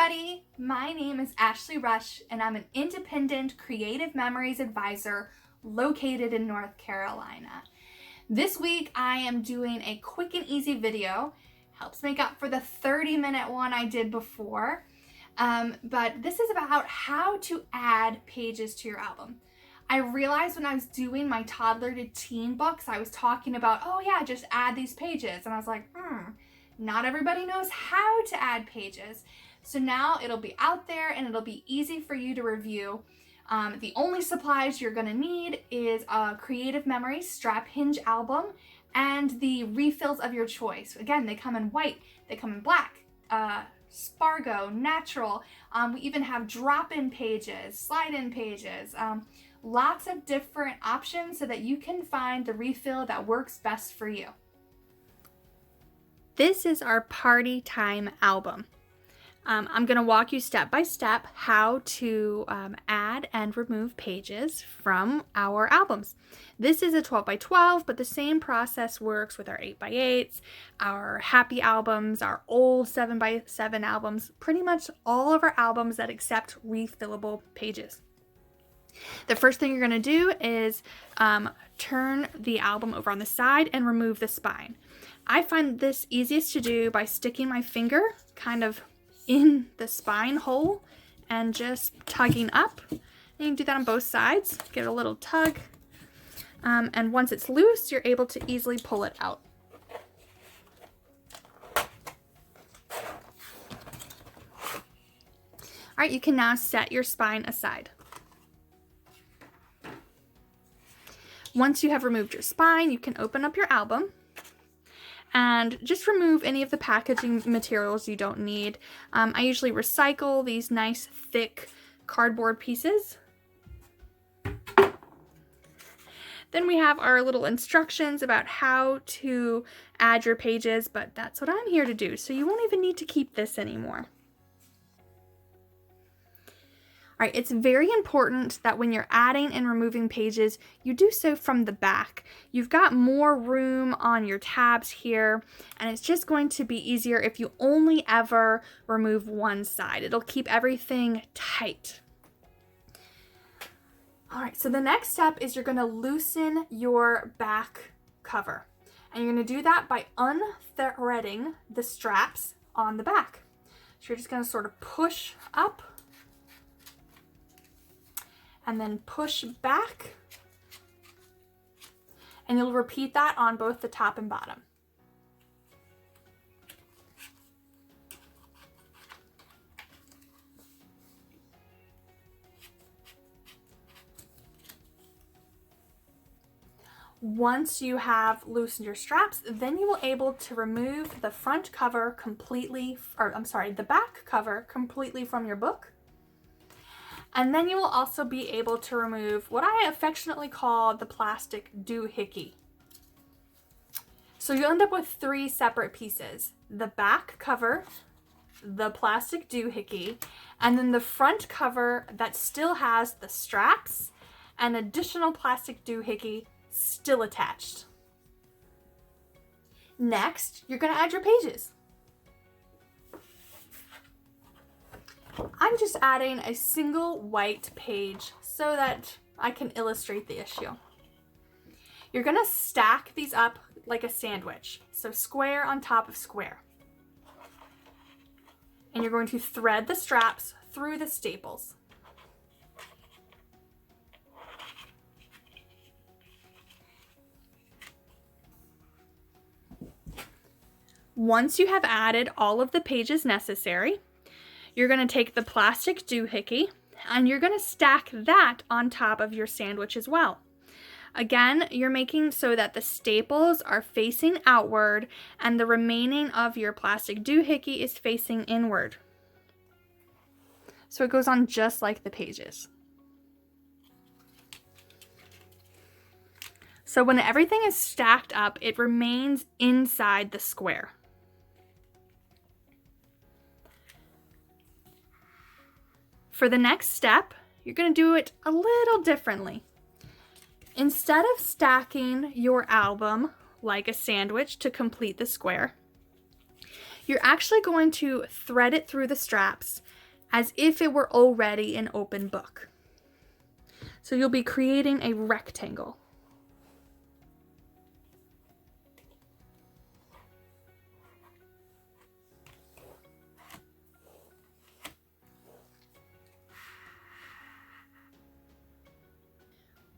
everybody, my name is Ashley Rush and I'm an independent creative memories advisor located in North Carolina. This week I am doing a quick and easy video, helps make up for the 30-minute one I did before, but this is about how to add pages to your album. I realized when I was doing my toddler to teen books, I was talking about, oh yeah, just add these pages, and I was like, not everybody knows how to add pages. So now it'll be out there and it'll be easy for you to review. The only supplies you're gonna need is a Creative Memories strap hinge album and the refills of your choice. Again, they come in white, they come in black, Spargo, natural. We even have drop-in pages, slide-in pages, lots of different options so that you can find the refill that works best for you. This is our party time album. I'm going to walk you step by step how to add and remove pages from our albums. This is a 12 by 12, but the same process works with our 8 by 8s, our happy albums, our old 7 by 7 albums, pretty much all of our albums that accept refillable pages. The first thing you're going to do is turn the album over on the side and remove the spine. I find this easiest to do by sticking my finger kind of in the spine hole and just tugging up. And you can do that on both sides. Give it a little tug. And once it's loose, you're able to easily pull it out. All right, you can now set your spine aside. Once you have removed your spine, you can open up your album and just remove any of the packaging materials you don't need. I usually recycle these nice thick cardboard pieces. Then we have our little instructions about how to add your pages, but that's what I'm here to do, so you won't even need to keep this anymore. All right, it's very important that when you're adding and removing pages, you do so from the back. You've got more room on your tabs here, and it's just going to be easier if you only ever remove one side. It'll keep everything tight. All right, so the next step is you're gonna loosen your back cover. And you're gonna do that by unthreading the straps on the back. So you're just gonna sort of push up and then push back, and you'll repeat that on both the top and bottom. Once you have loosened your straps, then you will be able to remove the front cover completely, the back cover completely from your book. And then you will also be able to remove what I affectionately call the plastic doohickey. So you'll end up with 3 separate pieces: the back cover, the plastic doohickey, and then the front cover that still has the straps and additional plastic doohickey still attached. Next, you're going to add your pages. I'm just adding a single white page so that I can illustrate the issue. You're going to stack these up like a sandwich, so square on top of square. And you're going to thread the straps through the staples. Once you have added all of the pages necessary, you're going to take the plastic doohickey and you're going to stack that on top of your sandwich as well. Again, you're making so that the staples are facing outward and the remaining of your plastic doohickey is facing inward. So it goes on just like the pages. So when everything is stacked up, it remains inside the square. For the next step, you're going to do it a little differently. Instead of stacking your album like a sandwich to complete the square, you're actually going to thread it through the straps as if it were already an open book. So you'll be creating a rectangle.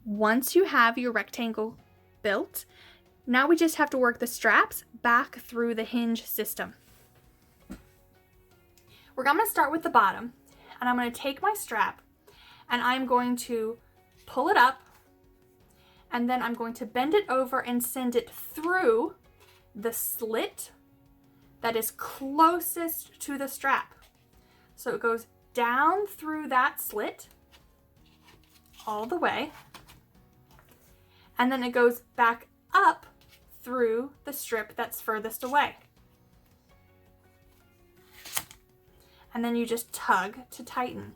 Once you have your rectangle built, now we just have to work the straps back through the hinge system. We're going to start with the bottom, and I'm going to take my strap and I'm going to pull it up, and then I'm going to bend it over and send it through the slit that is closest to the strap. So it goes down through that slit all the way, and then it goes back up through the strip that's furthest away. And then you just tug to tighten.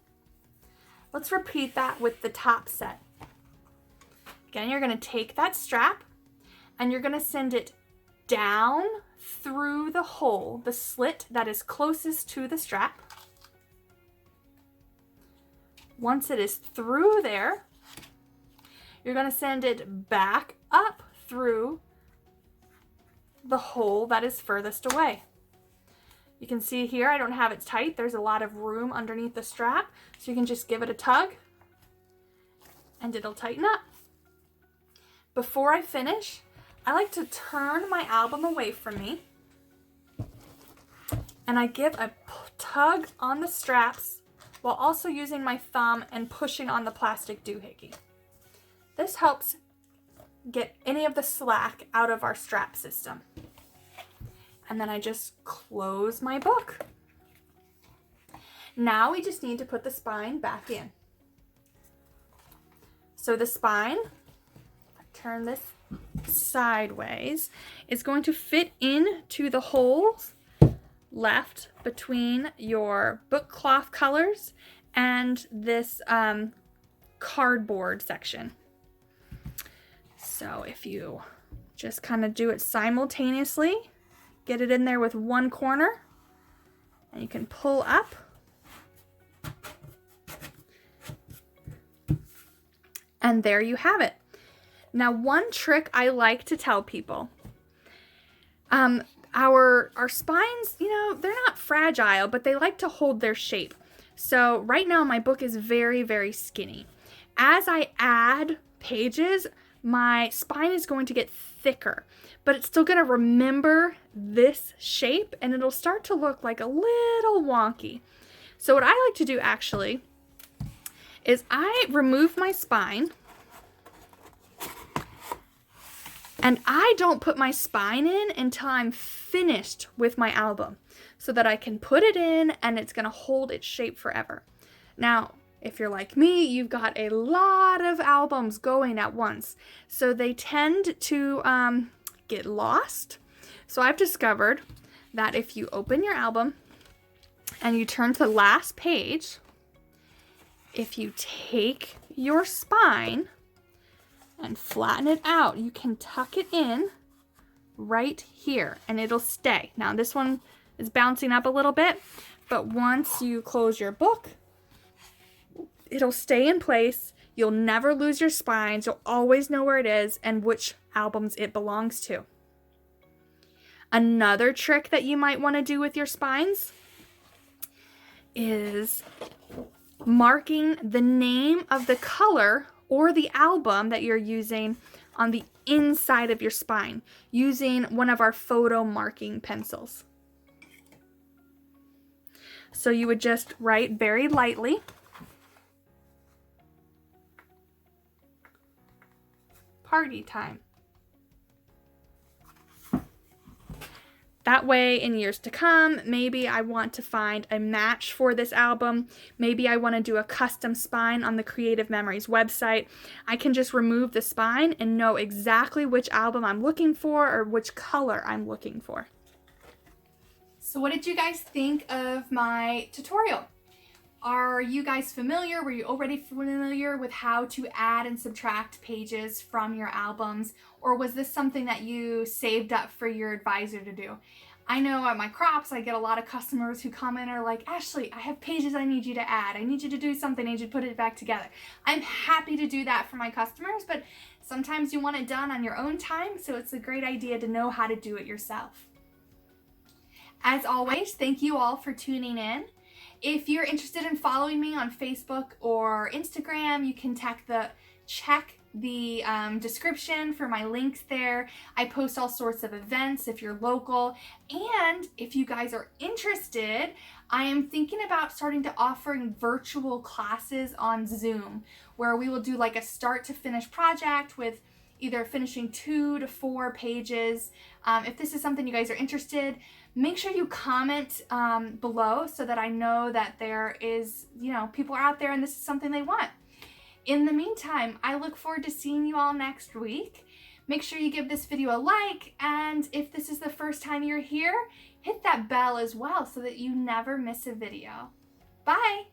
Let's repeat that with the top set. Again, you're going to take that strap and you're going to send it down through the hole, the slit that is closest to the strap. Once it is through there, you're going to send it back up through the hole that is furthest away. You can see here I don't have it tight. There's a lot of room underneath the strap, so you can just give it a tug and it'll tighten up. Before I finish, I like to turn my album away from me and I give a tug on the straps while also using my thumb and pushing on the plastic doohickey. This helps get any of the slack out of our strap system. And then I just close my book. Now we just need to put the spine back in. So the spine, if I turn this sideways, is going to fit into the holes left between your book cloth colors and this cardboard section. So if you just kind of do it simultaneously, get it in there with one corner, and you can pull up. And there you have it. Now, one trick I like to tell people, our spines, you know, they're not fragile, but they like to hold their shape. So right now my book is very, very skinny. As I add pages, my spine is going to get thicker, but it's still going to remember this shape and it'll start to look like a little wonky. So what I like to do actually is I remove my spine and I don't put my spine in until I'm finished with my album so that I can put it in and it's going to hold its shape forever. Now, if you're like me, you've got a lot of albums going at once, so they tend to get lost. So I've discovered that if you open your album and you turn to the last page, if you take your spine and flatten it out, you can tuck it in right here and it'll stay. Now this one is bouncing up a little bit, but once you close your book, it'll stay in place. You'll never lose your spines. You'll always know where it is and which albums it belongs to. Another trick that you might want to do with your spines is marking the name of the color or the album that you're using on the inside of your spine using one of our photo marking pencils. So you would just write very lightly, party time. That way, in years to come, maybe I want to find a match for this album. Maybe I want to do a custom spine on the Creative Memories website. I can just remove the spine and know exactly which album I'm looking for or which color I'm looking for. So what did you guys think of my tutorial? Are you guys familiar? Were you already familiar with how to add and subtract pages from your albums? Or was this something that you saved up for your advisor to do? I know at my crops, I get a lot of customers who come in and are like, Ashley, I have pages I need you to add. I need you to do something. I need you to put it back together. I'm happy to do that for my customers, but sometimes you want it done on your own time, so it's a great idea to know how to do it yourself. As always, thank you all for tuning in. If you're interested in following me on Facebook or Instagram, you can check the description for my links there. I post all sorts of events if you're local. And if you guys are interested, I am thinking about starting to offering virtual classes on Zoom, where we will do like a start to finish project with either finishing 2 to 4 pages. If this is something you guys are interested, make sure you comment below so that I know that there is, people are out there and this is something they want. In the meantime, I look forward to seeing you all next week. Make sure you give this video a like, and if this is the first time you're here, hit that bell as well so that you never miss a video. Bye!